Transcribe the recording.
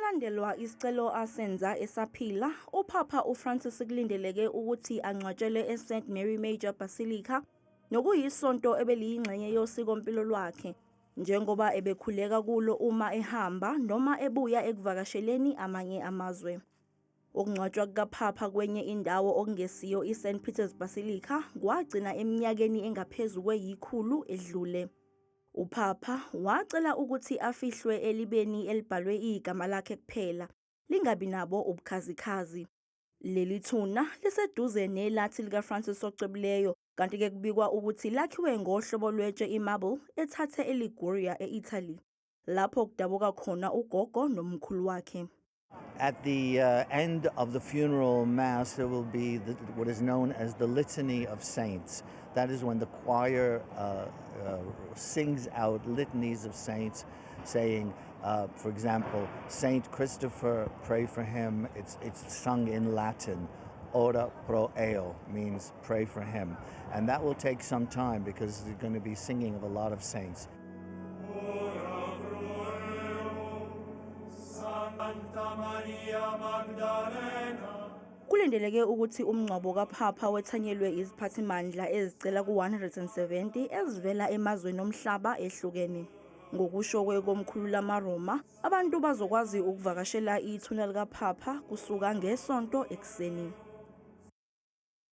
Kulandelwa isicelo asenza esaphila, uPapa uFrancis kulindeleke ukuthi angcwatshelwe eSt Mary Major Basilica nokuyisonto ebeliyingxenye yosikompilo lwakhe, njengoba ebekhuleka kulo uma ehamba noma ebuya ekuvakasheleni amanye amazwe. Ukungcwatshwa kukaPapa kwenye indawo okungesiyo iSt Peter's Basilica kwagcina eminyakeni engaphezu kwe-100 edlule. UPapa wacela ukuthi afihlwe elibeni elibhalwe igama lakhe kuphela, lingabi nabo ubukhazikhazi. Leli thuna liseduze nelathi likaFrancis ocwebileyo, kanti-ke kubikwa ukuthi lakhiwe ngohlobo lwetshe imarble ethathe eLiguria e-Italy, lapho kudabuka khona ugogo nomkhulu wakhe. At the end of the funeral mass, there will be what is known as the Litany of Saints. That is when the choir sings out litanies of saints, saying, for example, Saint Christopher, pray for him. It's sung in Latin. Ora pro eo means pray for him. And that will take some time because they're going to be singing of a lot of saints. Kulindeleke ukuthi umngcwabo kaPapa wethanyelwe iziphathimandla ezicela ku-170 ezivela emazweni omhlaba ehlukene. Ngokusho kwekomkhulu lamaRoma, abantu bazokwazi ukuvakashela ithuna likaPapa kusuka ngesonto ekuseni.